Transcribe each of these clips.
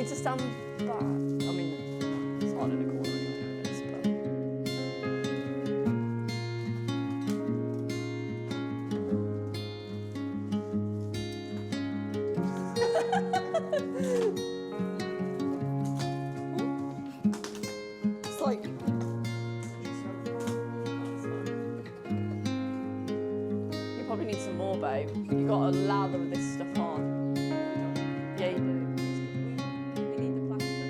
to stand back. I mean, it's hard in a corner anyway, I guess, it's like... You probably need some more, babe. You got to lather this stuff on. Yeah, you do. We need the plaster.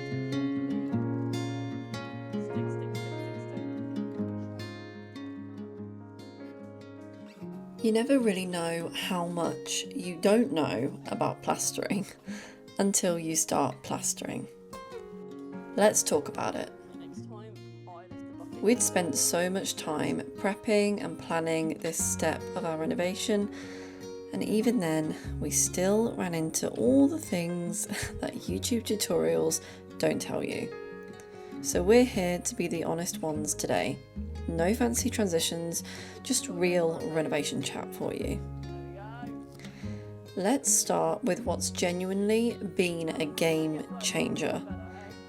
Stick. You never really know how much you don't know about plastering until you start plastering. Let's talk about it. We'd spent so much time prepping and planning this step of our renovation, and even then we still ran into all the things that YouTube tutorials don't tell you. So we're here to be the honest ones today. No fancy transitions, just real renovation chat for you. Let's start with what's genuinely been a game changer: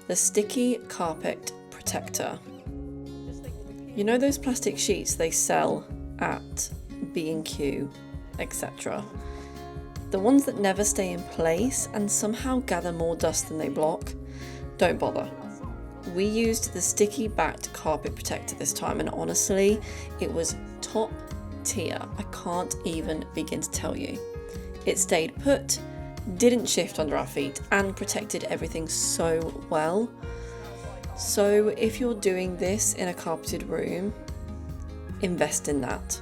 the sticky carpet protector. You know those plastic sheets they sell at B&Q, etc. The ones that never stay in place and somehow gather more dust than they block? Don't bother. We used the sticky backed carpet protector this time, and honestly, it was top tier. I can't even begin to tell you. It stayed put, didn't shift under our feet, and protected everything so well. So if you're doing this in a carpeted room, invest in that.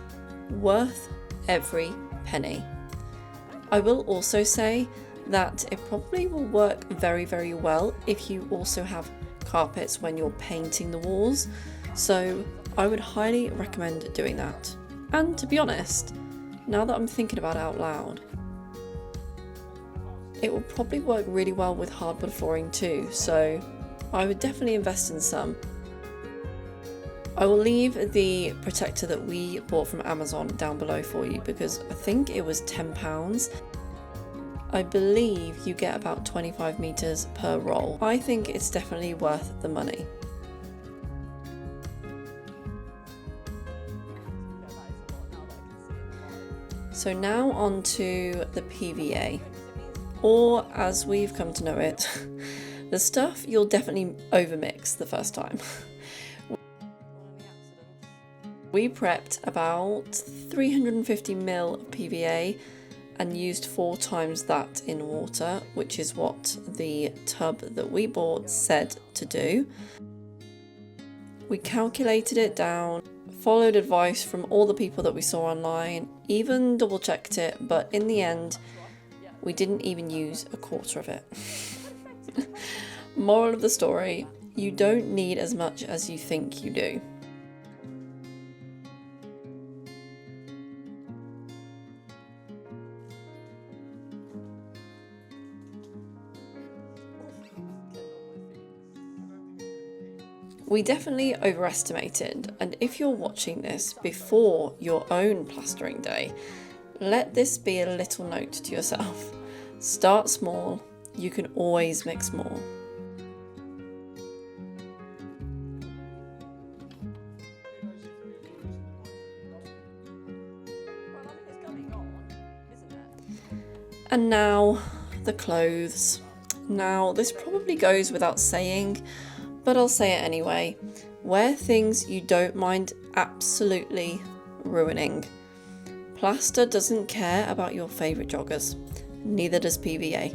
Worth every penny. I will also say that it probably will work very, very well if you also have carpets when you're painting the walls. So I would highly recommend doing that. And to be honest, now that I'm thinking about it out loud, it will probably work really well with hardwood flooring too. So I would definitely invest in some. I will leave the protector that we bought from Amazon down below for you because I think it was £10. I believe you get about 25 meters per roll. I think it's definitely worth the money. So now on to the PVA, or as we've come to know it, the stuff you'll definitely overmix the first time. We prepped about 350ml of PVA and used 4 times that in water, which is what the tub that we bought said to do. We calculated it down, followed advice from all the people that we saw online, even double checked it, but in the end, we didn't even use a quarter of it. Moral of the story, you don't need as much as you think you do. We definitely overestimated, and if you're watching this before your own plastering day, let this be a little note to yourself. Start small, you can always mix more. And now, the clothes. Now, this probably goes without saying, but I'll say it anyway. Wear things you don't mind absolutely ruining. Plaster doesn't care about your favourite joggers, neither does PVA.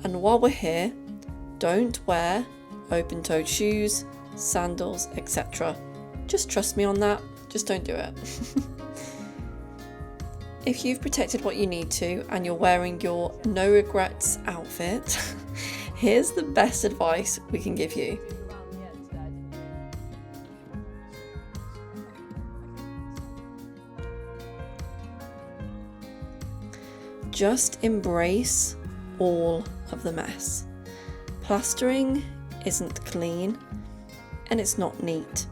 And while we're here, don't wear open-toed shoes, sandals, etc. Just trust me on that, just don't do it. If you've protected what you need to and you're wearing your no regrets outfit, here's the best advice we can give you. Just embrace all of the mess. Plastering isn't clean and it's not neat,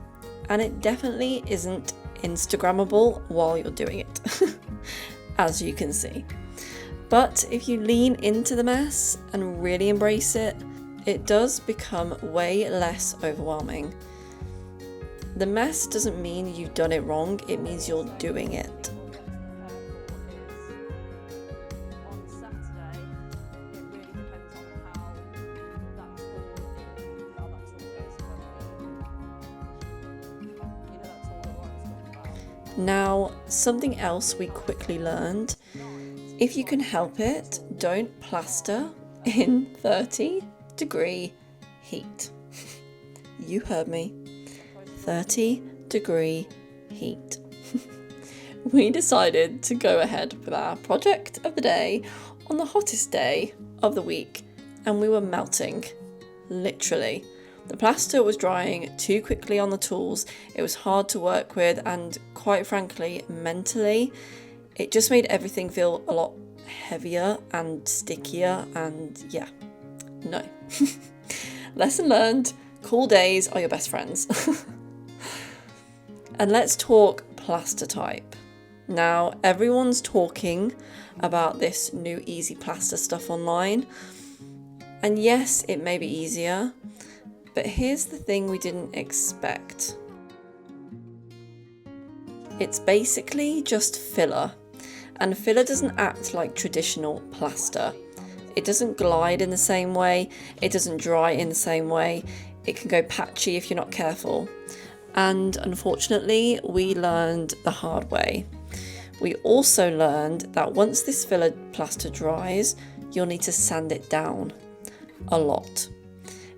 and it definitely isn't Instagrammable while you're doing it, as you can see. But if you lean into the mess and really embrace it, it does become way less overwhelming. The mess doesn't mean you've done it wrong, it means you're doing it. Now, something else we quickly learned, if you can help it, don't plaster in 30-degree heat. You heard me, 30-degree heat. We decided to go ahead with our project of the day on the hottest day of the week, and we were melting, literally. The plaster was drying too quickly on the tools, it was hard to work with, and quite frankly, mentally, it just made everything feel a lot heavier and stickier, and yeah, no. Lesson learned, cool days are your best friends. And let's talk plaster type. Now, everyone's talking about this new easy plaster stuff online, and yes, it may be easier, but here's the thing we didn't expect. It's basically just filler, and filler doesn't act like traditional plaster. It doesn't glide in the same way, it doesn't dry in the same way, it can go patchy if you're not careful. And unfortunately, we learned the hard way. We also learned that once this filler plaster dries, you'll need to sand it down a lot,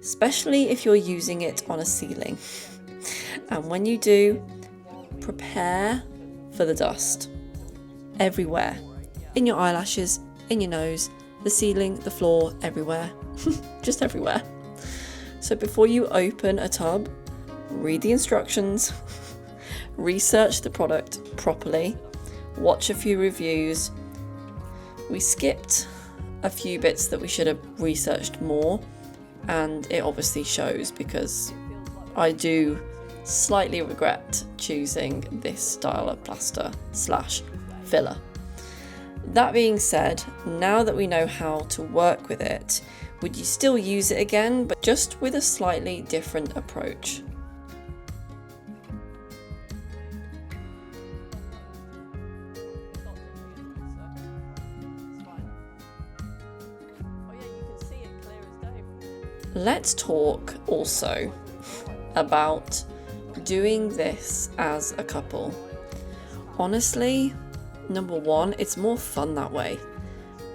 especially if you're using it on a ceiling. And when you do, prepare for the dust. Everywhere. In your eyelashes, in your nose, the ceiling, the floor, everywhere. Just everywhere. So before you open a tub, read the instructions, research the product properly, watch a few reviews. We skipped a few bits that we should have researched more, and it obviously shows because I do slightly regret choosing this style of plaster / filler. That being said, now that we know how to work with it, would you still use it again, but just with a slightly different approach? Let's talk also about doing this as a couple. Honestly, number one, it's more fun that way,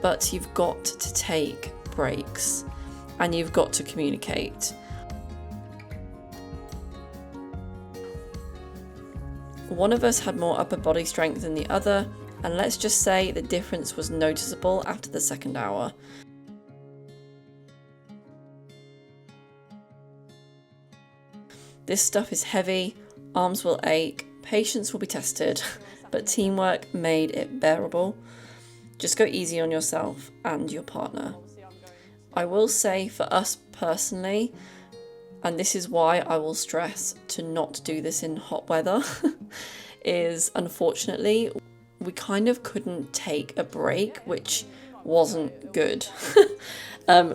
but you've got to take breaks and you've got to communicate. One of us had more upper body strength than the other, and let's just say the difference was noticeable after the second hour. This stuff is heavy, arms will ache, patience will be tested, but teamwork made it bearable. Just go easy on yourself and your partner. I will say for us personally, and this is why I will stress to not do this in hot weather, is unfortunately we kind of couldn't take a break, which wasn't good.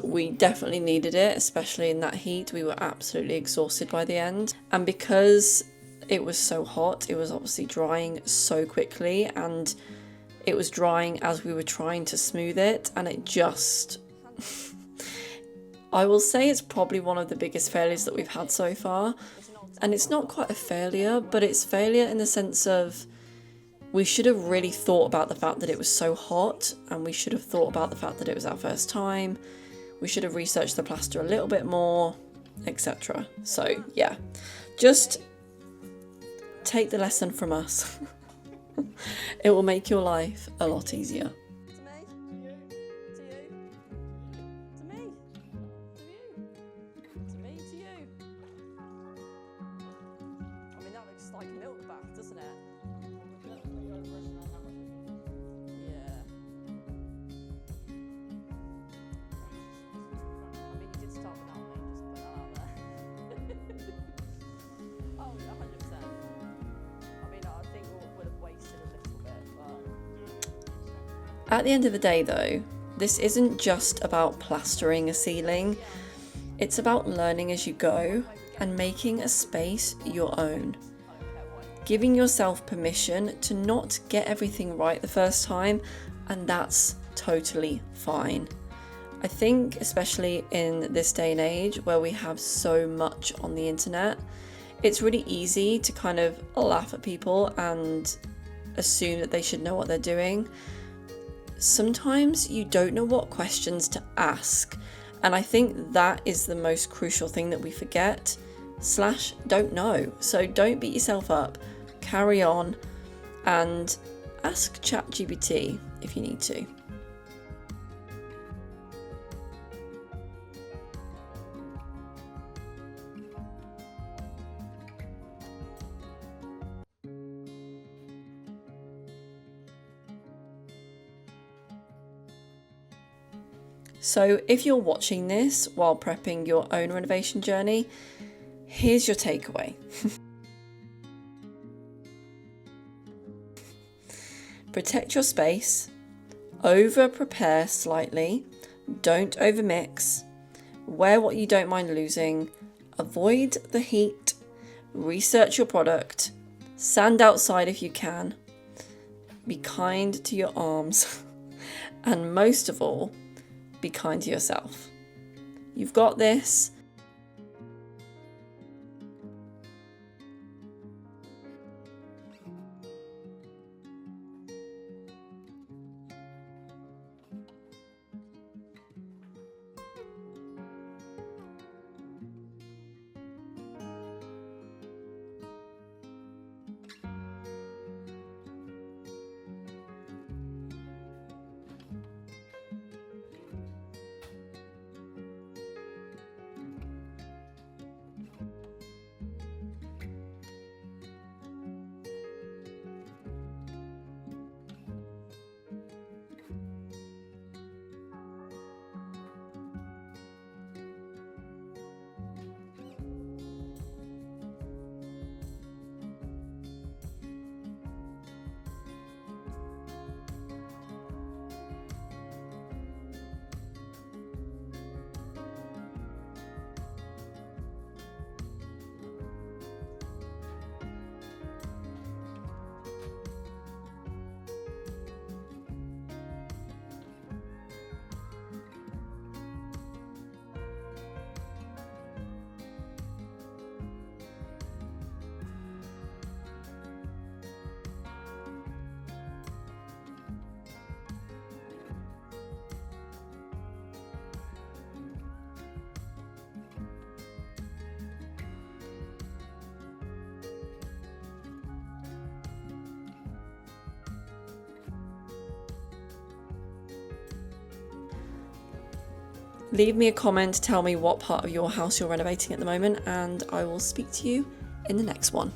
We definitely needed it, especially in that heat. We were absolutely exhausted by the end. And because it was so hot, it was obviously drying so quickly, and it was drying as we were trying to smooth it, and it just... I will say it's probably one of the biggest failures that we've had so far. And it's not quite a failure, but it's failure in the sense of we should have really thought about the fact that it was so hot, and we should have thought about the fact that it was our first time. We should have researched the plaster a little bit more, etc. So yeah, just take the lesson from us. It will make your life a lot easier. At the end of the day though, this isn't just about plastering a ceiling, it's about learning as you go and making a space your own. Giving yourself permission to not get everything right the first time, and that's totally fine. I think especially in this day and age where we have so much on the internet, it's really easy to kind of laugh at people and assume that they should know what they're doing. Sometimes you don't know what questions to ask, and I think that is the most crucial thing that we forget / don't know. So don't beat yourself up, carry on and ask ChatGPT if you need to. So if you're watching this while prepping your own renovation journey, here's your takeaway. Protect your space, over-prepare slightly, don't overmix, wear what you don't mind losing, avoid the heat, research your product, sand outside if you can, be kind to your arms, and most of all, be kind to yourself. You've got this. Leave me a comment, tell me what part of your house you're renovating at the moment, and I will speak to you in the next one.